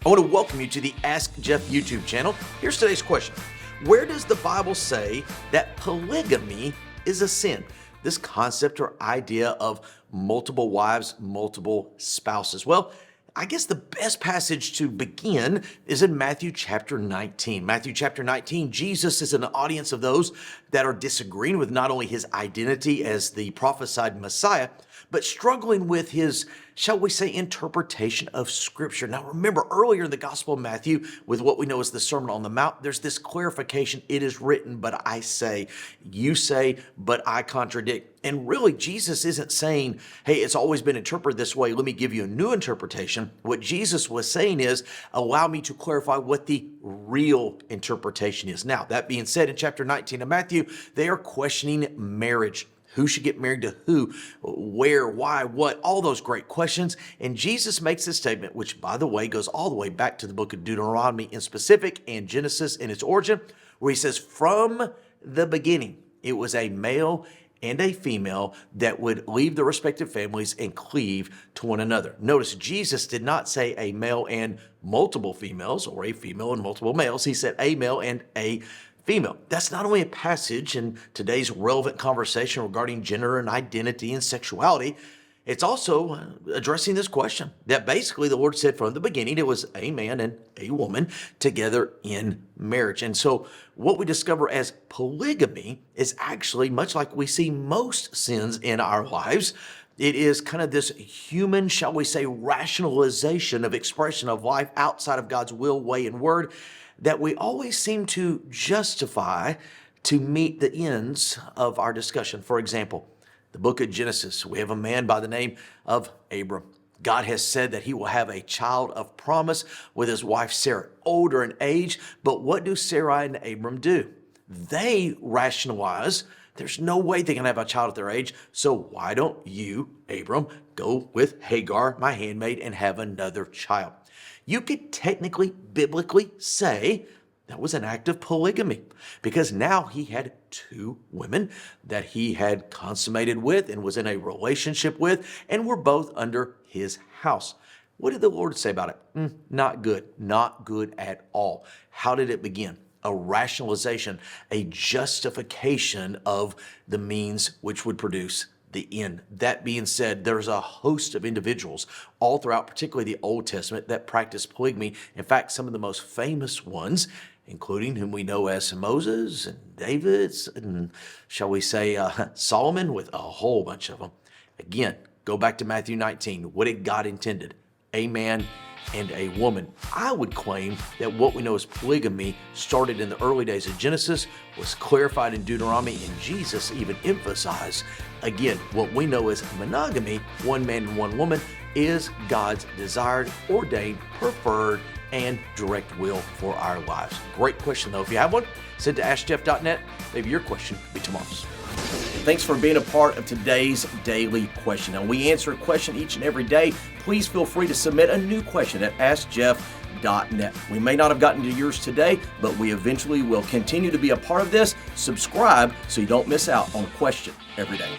I want to welcome you to the Ask Jeff YouTube channel. Here's today's question. Where does the Bible say that polygamy is a sin? This concept or idea of multiple wives, multiple spouses. Well, I guess the best passage to begin is in Matthew chapter 19. Matthew chapter 19, Jesus is in an audience of those that are disagreeing with not only his identity as the prophesied Messiah, but struggling with his, shall we say, interpretation of Scripture. Now remember, earlier in the Gospel of Matthew, with what we know as the Sermon on the Mount, there's this clarification, it is written, but I say, you say, but I contradict. And really, Jesus isn't saying, hey, it's always been interpreted this way, let me give you a new interpretation. What Jesus was saying is, allow me to clarify what the real interpretation is. Now, that being said, in chapter 19 of Matthew, they are questioning marriage. Who should get married to who, where, why, what, all those great questions. And Jesus makes a statement, which, by the way, goes all the way back to the book of Deuteronomy in specific and Genesis in its origin, where he says, from the beginning, it was a male and a female that would leave their respective families and cleave to one another. Notice Jesus did not say a male and multiple females or a female and multiple males. He said a male and a female. That's not only a passage in today's relevant conversation regarding gender and identity and sexuality, it's also addressing this question that basically the Lord said from the beginning it was a man and a woman together in marriage. And so what we discover as polygamy is actually much like we see most sins in our lives. It is kind of this human, shall we say, rationalization of expression of life outside of God's will, way, and word that we always seem to justify to meet the ends of our discussion. For example, the book of Genesis, we have a man by the name of Abram. God has said that he will have a child of promise with his wife Sarah, older in age. But what do Sarai and Abram do? They rationalize there's no way they can have a child at their age. So why don't you, Abram, go with Hagar, my handmaid, and have another child? You could technically, biblically say that was an act of polygamy because now he had two women that he had consummated with and was in a relationship with and were both under his house. What did the Lord say about it? Not good. Not good at all. How did it begin? A rationalization, a justification of the means which would produce the end. That being said, there's a host of individuals all throughout, particularly the Old Testament, that practice polygamy. In fact, some of the most famous ones, including whom we know as Moses and David, and shall we say Solomon, with a whole bunch of them. Again, go back to Matthew 19. What did God intended? A man and a woman. I would claim that what we know as polygamy started in the early days of Genesis, was clarified in Deuteronomy, and Jesus even emphasized, again, what we know as monogamy, one man and one woman, is God's desired, ordained, preferred, and direct will for our lives. Great question though. If you have one, send to askjeff.net. Maybe your question could be tomorrow's. Thanks for being a part of today's daily question. Now, we answer a question each and every day. Please feel free to submit a new question at askjeff.net. We may not have gotten to yours today, but we eventually will continue to be a part of this. Subscribe so you don't miss out on a question every day.